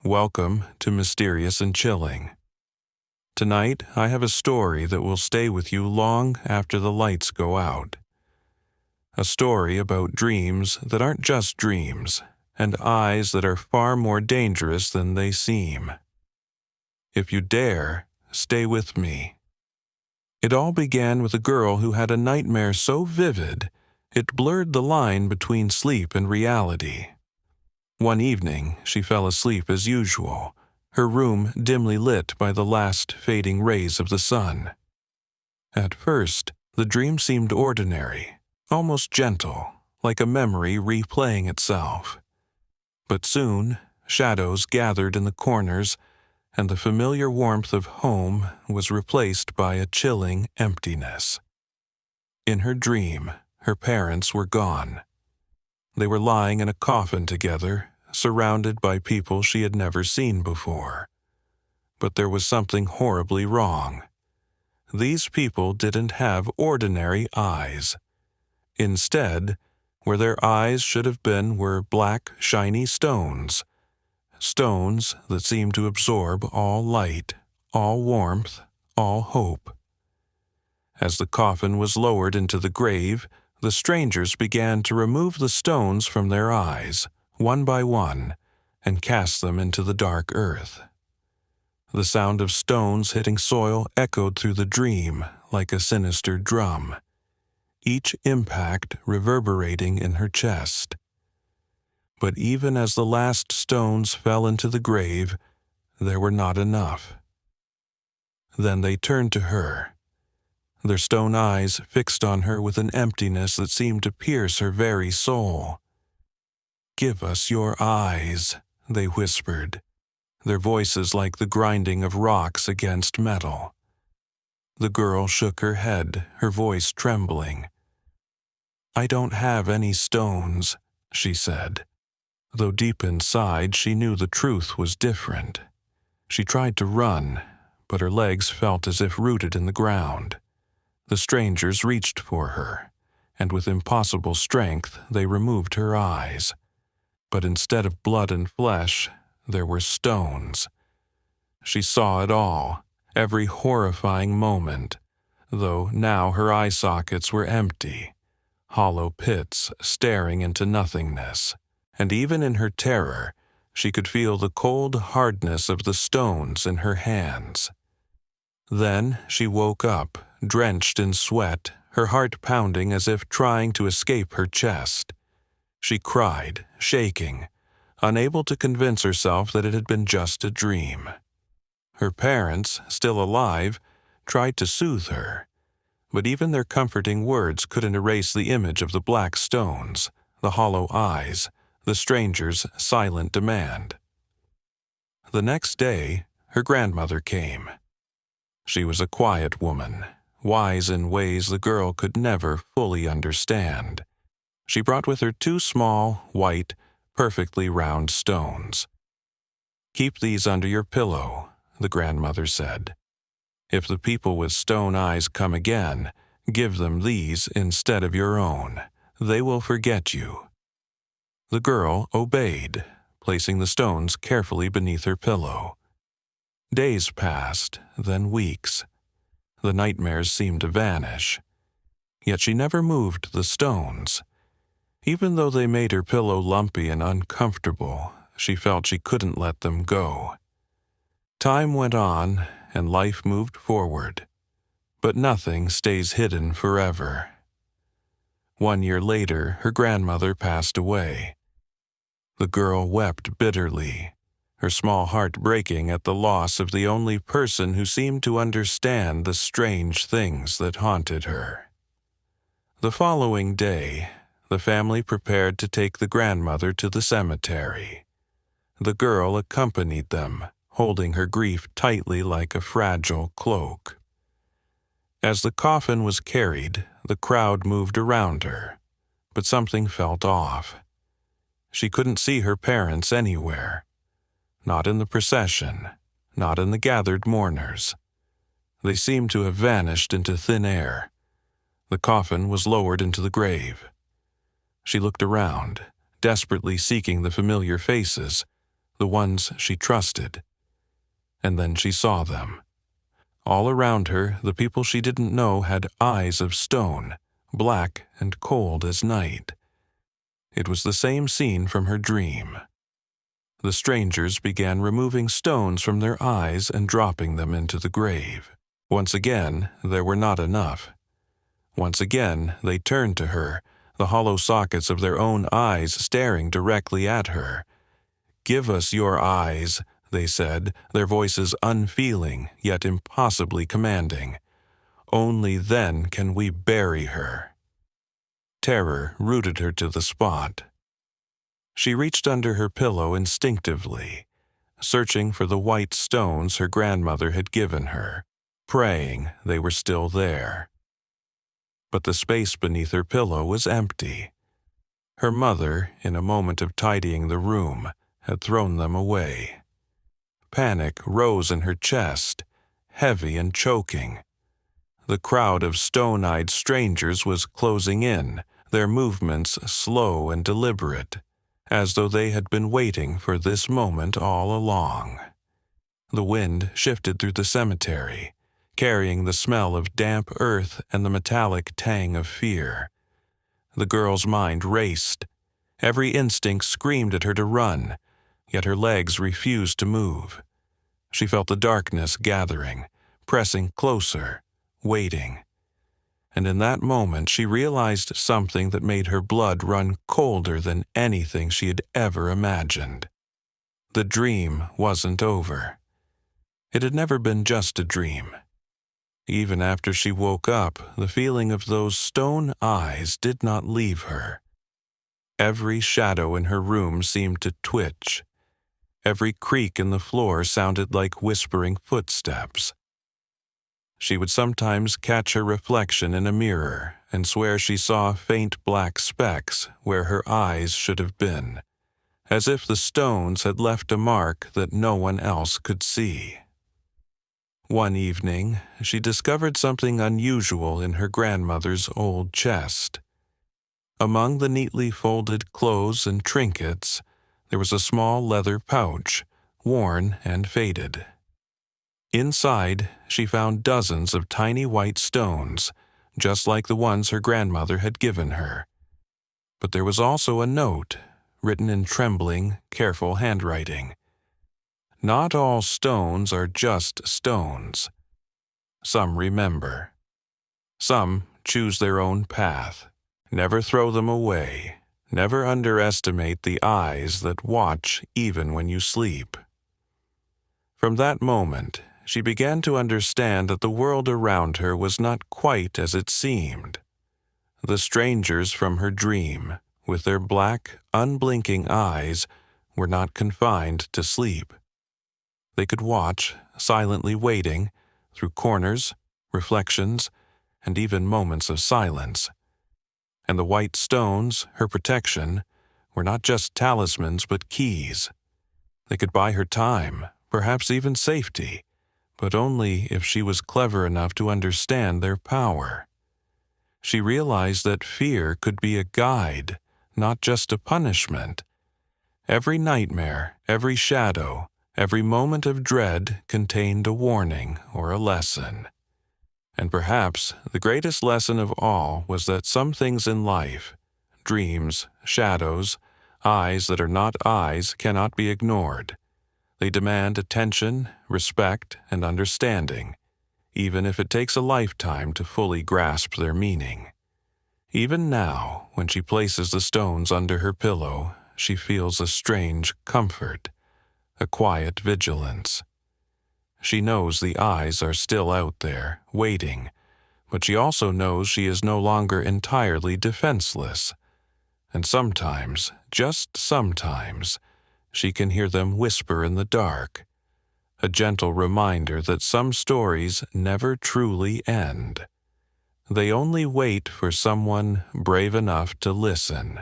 Welcome to Mysterious and Chilling. Tonight, I have a story that will stay with you long after the lights go out. A story about dreams that aren't just dreams, and eyes that are far more dangerous than they seem. If you dare, stay with me. It all began with a girl who had a nightmare so vivid, it blurred the line between sleep and reality. One evening, she fell asleep as usual, her room dimly lit by the last fading rays of the sun. At first, the dream seemed ordinary, almost gentle, like a memory replaying itself. But soon, shadows gathered in the corners, and the familiar warmth of home was replaced by a chilling emptiness. In her dream, her parents were gone. They were lying in a coffin together, surrounded by people she had never seen before. But there was something horribly wrong. These people didn't have ordinary eyes. Instead, where their eyes should have been were black, shiny stones. Stones that seemed to absorb all light, all warmth, all hope. As the coffin was lowered into the grave, the strangers began to remove the stones from their eyes, one by one, and cast them into the dark earth. The sound of stones hitting soil echoed through the dream like a sinister drum, each impact reverberating in her chest. But even as the last stones fell into the grave, there were not enough. Then they turned to her, their stone eyes fixed on her with an emptiness that seemed to pierce her very soul. "Give us your eyes," they whispered, their voices like the grinding of rocks against metal. The girl shook her head, her voice trembling. "I don't have any stones," she said, though deep inside she knew the truth was different. She tried to run, but her legs felt as if rooted in the ground. The strangers reached for her, and with impossible strength they removed her eyes. But instead of blood and flesh, there were stones. She saw it all, every horrifying moment, though now her eye sockets were empty, hollow pits staring into nothingness, and even in her terror, she could feel the cold hardness of the stones in her hands. Then she woke up, drenched in sweat, her heart pounding as if trying to escape her chest. She cried, shaking, unable to convince herself that it had been just a dream. Her parents, still alive, tried to soothe her, but even their comforting words couldn't erase the image of the black stones, the hollow eyes, the stranger's silent demand. The next day, her grandmother came. She was a quiet woman, wise in ways the girl could never fully understand. She brought with her 2 small, white, perfectly round stones. "Keep these under your pillow," the grandmother said. "If the people with stone eyes come again, give them these instead of your own. They will forget you." The girl obeyed, placing the stones carefully beneath her pillow. Days passed, then weeks. The nightmares seemed to vanish. Yet she never moved the stones. Even though they made her pillow lumpy and uncomfortable, she felt she couldn't let them go. Time went on, and life moved forward. But nothing stays hidden forever. 1 year later, her grandmother passed away. The girl wept bitterly, her small heart breaking at the loss of the only person who seemed to understand the strange things that haunted her. The following day, the family prepared to take the grandmother to the cemetery. The girl accompanied them, holding her grief tightly like a fragile cloak. As the coffin was carried, the crowd moved around her, but something felt off. She couldn't see her parents anywhere. Not in the procession, not in the gathered mourners. They seemed to have vanished into thin air. The coffin was lowered into the grave. She looked around, desperately seeking the familiar faces, the ones she trusted. And then she saw them. All around her, the people she didn't know had eyes of stone, black and cold as night. It was the same scene from her dream. The strangers began removing stones from their eyes and dropping them into the grave. Once again, there were not enough. Once again, they turned to her, the hollow sockets of their own eyes staring directly at her. "Give us your eyes," they said, their voices unfeeling yet impossibly commanding. "Only then can we bury her." Terror rooted her to the spot. She reached under her pillow instinctively, searching for the white stones her grandmother had given her, praying they were still there. But the space beneath her pillow was empty. Her mother, in a moment of tidying the room, had thrown them away. Panic rose in her chest, heavy and choking. The crowd of stone-eyed strangers was closing in, their movements slow and deliberate, as though they had been waiting for this moment all along. The wind shifted through the cemetery, carrying the smell of damp earth and the metallic tang of fear. The girl's mind raced. Every instinct screamed at her to run, yet her legs refused to move. She felt the darkness gathering, pressing closer, waiting. And in that moment she realized something that made her blood run colder than anything she had ever imagined. The dream wasn't over. It had never been just a dream. Even after she woke up, the feeling of those stone eyes did not leave her. Every shadow in her room seemed to twitch. Every creak in the floor sounded like whispering footsteps. She would sometimes catch her reflection in a mirror and swear she saw faint black specks where her eyes should have been, as if the stones had left a mark that no one else could see. One evening, she discovered something unusual in her grandmother's old chest. Among the neatly folded clothes and trinkets, there was a small leather pouch, worn and faded. Inside, she found dozens of tiny white stones, just like the ones her grandmother had given her. But there was also a note, written in trembling, careful handwriting. Not all stones are just stones. Some remember. Some choose their own path. Never throw them away. Never underestimate the eyes that watch even when you sleep. From that moment, she began to understand that the world around her was not quite as it seemed. The strangers from her dream, with their black, unblinking eyes, were not confined to sleep. They could watch, silently waiting, through corners, reflections, and even moments of silence. And the white stones, her protection, were not just talismans but keys. They could buy her time, perhaps even safety, but only if she was clever enough to understand their power. She realized that fear could be a guide, not just a punishment. Every nightmare, every shadow, every moment of dread contained a warning or a lesson. And perhaps the greatest lesson of all was that some things in life, dreams, shadows, eyes that are not eyes, cannot be ignored. They demand attention, respect, and understanding, even if it takes a lifetime to fully grasp their meaning. Even now, when she places the stones under her pillow, she feels a strange comfort, a quiet vigilance. She knows the eyes are still out there, waiting, but she also knows she is no longer entirely defenseless. And sometimes, just sometimes, she can hear them whisper in the dark, a gentle reminder that some stories never truly end. They only wait for someone brave enough to listen.